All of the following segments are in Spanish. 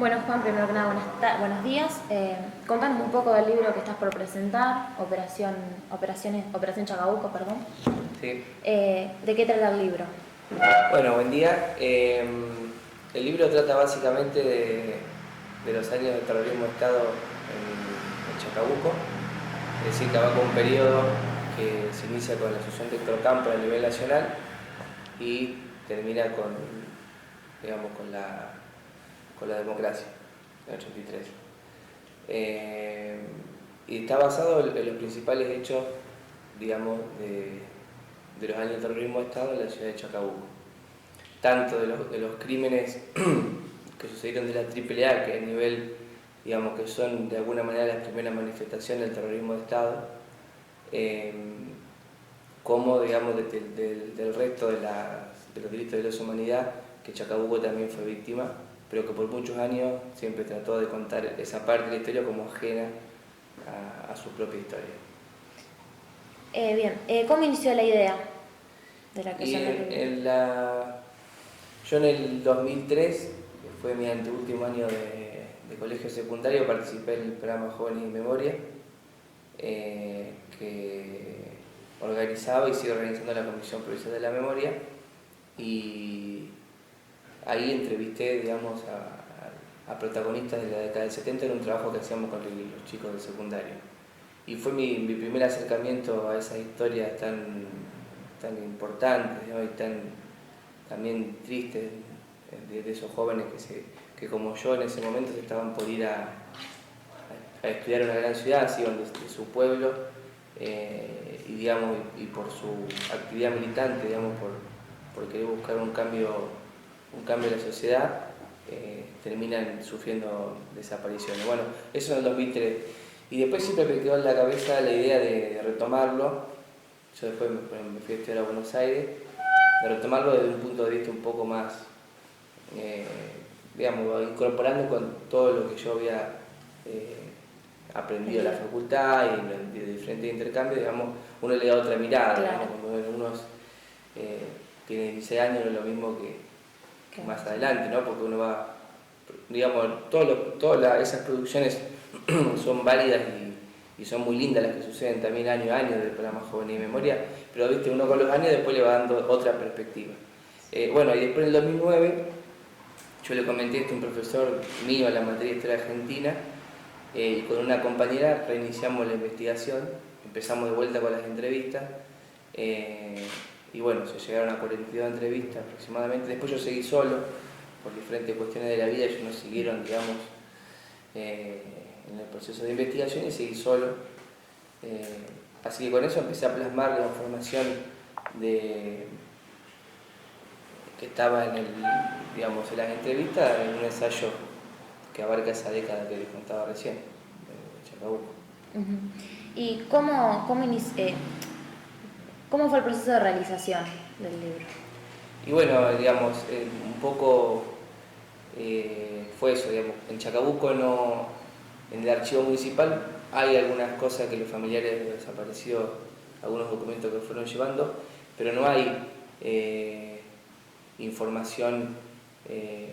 Bueno, Juan, primero que nada, buenos días. Contanos un poco del libro que estás por presentar, Operación Chacabuco, perdón. Sí. ¿De qué trata el libro? Bueno, buen día. El libro trata básicamente de los años del terrorismo de Estado en Chacabuco, es decir, que abarca un periodo que se inicia con la asunción de Héctor Campos a nivel nacional y termina digamos, con la democracia, en el 83. Y está basado en los principales hechos, digamos, de los años del terrorismo de Estado en la ciudad de Chacabuco. Tanto de los crímenes que sucedieron de la AAA, que a nivel, digamos, que son de alguna manera las primeras manifestaciones del terrorismo de Estado, como, digamos, del resto de los delitos de lesa humanidad, que Chacabuco también fue víctima, pero que por muchos años siempre trató de contar esa parte de la historia como ajena a su propia historia. Bien, ¿cómo inició la idea de la Y creación del libro? yo en el 2003, que fue mi anteúltimo año de colegio secundario, participé en el programa Jóvenes en Memoria, que organizaba y sigue organizando la Comisión Provincial de la Memoria, y ahí entrevisté, digamos, a protagonistas de la década del 70 en un trabajo que hacíamos con los chicos de secundario. Y fue mi primer acercamiento a esas historias tan importantes, ¿no? Y también tristes, de esos jóvenes que como yo en ese momento se estaban por ir a estudiar en una gran ciudad, se iban de su pueblo, y, digamos, y por su actividad militante, digamos, por querer buscar un cambio en la sociedad, terminan sufriendo desapariciones. Bueno, eso en el 2003. Y después siempre me quedó en la cabeza la idea de retomarlo. Yo después me fui a estudiar a Buenos Aires, de retomarlo desde un punto de vista un poco más, digamos, incorporando con todo lo que yo había aprendido en la facultad y de diferentes intercambios, digamos, uno le da otra mirada, Claro. ¿no? Cuando uno tiene 16 años no es lo mismo que más adelante, ¿no? Porque uno va, digamos, todas esas producciones son válidas y son muy lindas las que suceden también año a año del programa Jóvenes y Memoria, pero viste, uno con los años después le va dando otra perspectiva. Bueno, y después en el 2009 yo le comenté esto a un profesor mío en la materia de Historia Argentina, y con una compañera reiniciamos la investigación, empezamos de vuelta con las entrevistas, y bueno, se llegaron a 42 entrevistas aproximadamente. Después yo seguí solo, por diferentes cuestiones de la vida, ellos nos siguieron, digamos, en el proceso de investigación y seguí solo. Así que con eso empecé a plasmar la información que estaba digamos, en las entrevistas en un ensayo que abarca esa década que les contaba recién, de Chacabuco. ¿Y cómo fue el proceso de realización del libro? Y bueno, digamos, un poco fue eso, digamos, en Chacabuco en el archivo municipal hay algunas cosas que los familiares de los desaparecidos, algunos documentos que fueron llevando, pero no hay información,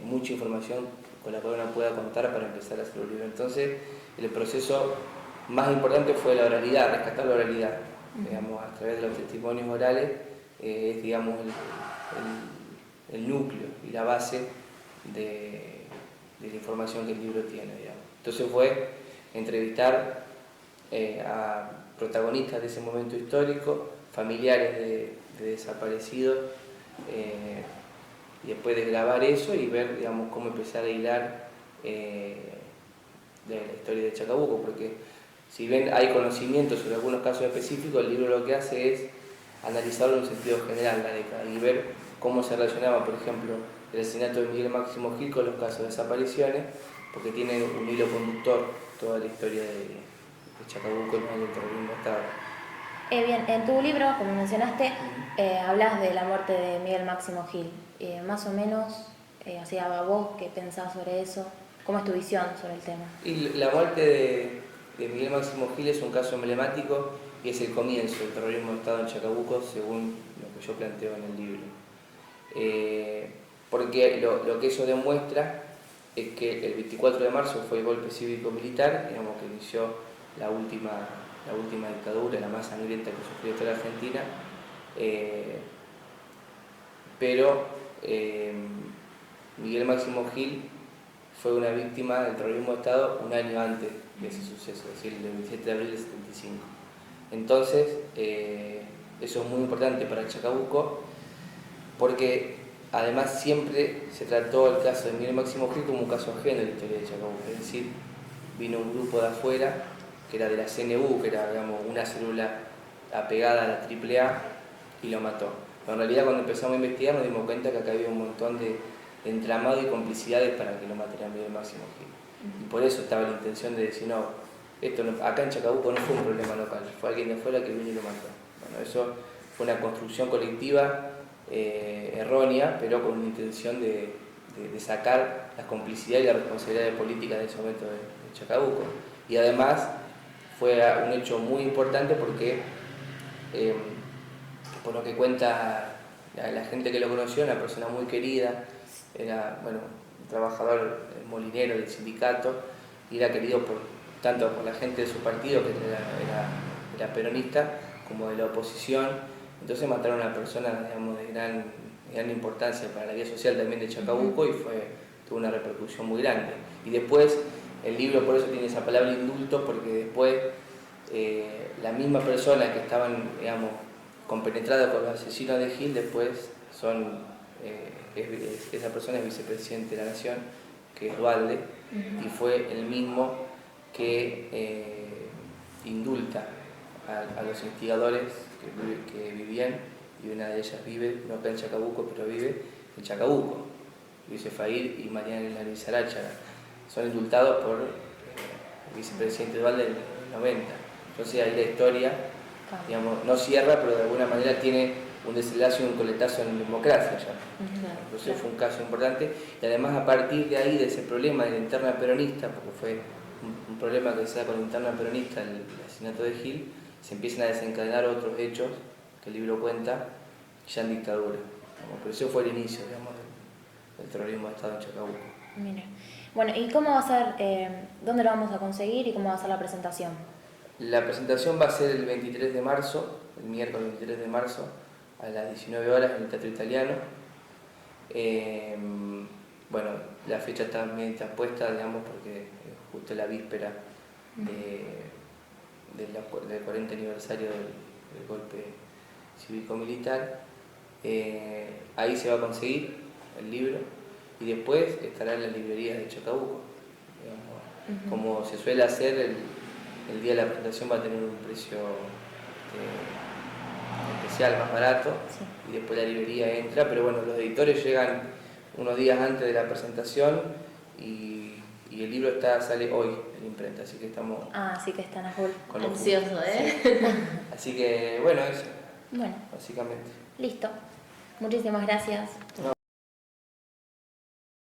mucha información con la cual uno pueda contar para empezar a hacer un libro. Entonces, el proceso más importante fue la oralidad, rescatar la oralidad, digamos, a través de los testimonios orales, es, digamos, el núcleo y la base de la información que el libro tiene, digamos. Entonces fue entrevistar a protagonistas de ese momento histórico, familiares de desaparecidos, y después de grabar eso y ver, digamos, cómo empezar a hilar de la historia de Chacabuco, porque si bien hay conocimiento sobre algunos casos específicos, el libro lo que hace es analizarlo en un sentido general la década y ver cómo se relacionaba, por ejemplo, el asesinato de Miguel Máximo Gil con los casos de desapariciones, porque tiene un hilo conductor toda la historia de Chacabuco en el terrorismo de Estado. Bien, en tu libro, como mencionaste, hablas de la muerte de Miguel Máximo Gil. Más o menos, así a vos, ¿qué pensás sobre eso? ¿Cómo es tu visión sobre el tema? Y la muerte de Miguel Máximo Gil es un caso emblemático y es el comienzo del terrorismo de Estado en Chacabuco, según lo que yo planteo en el libro. Porque lo que eso demuestra es que el 24 de marzo fue el golpe cívico-militar, digamos, que inició la última dictadura, la más sangrienta que sufrió toda la Argentina, pero Miguel Máximo Gil fue una víctima del terrorismo de Estado un año antes de ese suceso, es decir, el 27 de abril del 75. Entonces, eso es muy importante para el Chacabuco, porque además siempre se trató el caso de Miguel Máximo Gil como un caso ajeno de la historia de Chacabuco, es decir, vino un grupo de afuera, que era de la CNU, que era, digamos, una célula apegada a la AAA, y lo mató. Pero en realidad cuando empezamos a investigar nos dimos cuenta que acá había un montón de entramado y complicidades para que lo matara Miguel Máximo Gil. Y por eso estaba la intención de decir, no, esto no, acá en Chacabuco no fue un problema local, fue alguien de afuera que vino y lo mató. Bueno, eso fue una construcción colectiva errónea, pero con una intención de sacar las complicidades y las responsabilidades políticas de ese momento de Chacabuco. Y además fue un hecho muy importante porque, por lo que cuenta la gente que lo conoció, una persona muy querida, era, bueno, un trabajador molinero del sindicato, y era querido tanto por la gente de su partido, que era peronista, como de la oposición. Entonces mataron a una persona, digamos, de gran importancia para la vida social también de Chacabuco, y tuvo una repercusión muy grande. Y después el libro por eso tiene esa palabra indulto, porque después la misma persona que estaban, digamos, compenetrada con los asesinos de Gil, después esa persona es vicepresidente de la Nación, que es Dualde, y fue el mismo que indulta a los instigadores que vivían, y una de ellas vive, no acá en Chacabuco, pero vive en Chacabuco, Luis Efair y Mariana Lizarachaga. Son indultados por el vicepresidente Dualde en el 90. Entonces ahí la historia, digamos, no cierra, pero de alguna manera tiene un desenlace y un coletazo en democracia ya. Entonces fue un caso importante, y además a partir de ahí, de ese problema de la interna peronista, porque fue un problema que se da con la interna peronista, el asesinato de Gil, se empiezan a desencadenar otros hechos que el libro cuenta ya en dictadura. Pero eso fue el inicio, digamos, del terrorismo de Estado en Chacabuco. Mira. Bueno, ¿y cómo va a ser, dónde lo vamos a conseguir y cómo va a ser la presentación? La presentación va a ser el 23 de marzo, el miércoles 23 de marzo, a las 19 horas en el Teatro Italiano. Bueno, la fecha está medio puesta, digamos, porque es justo la víspera del 40 aniversario del golpe cívico-militar. Ahí se va a conseguir el libro, y después estará en las librerías de Chacabuco. Digamos, como se suele hacer, el día de la presentación va a tener un precio especial, más barato, y después la librería entra, pero bueno, los editores llegan unos días antes de la presentación, y el libro sale hoy en imprenta, así que estamos... así que están a full. Ansioso, ¿eh? Sí. Así que, bueno, eso. Bueno. Básicamente. Listo. Muchísimas gracias. No.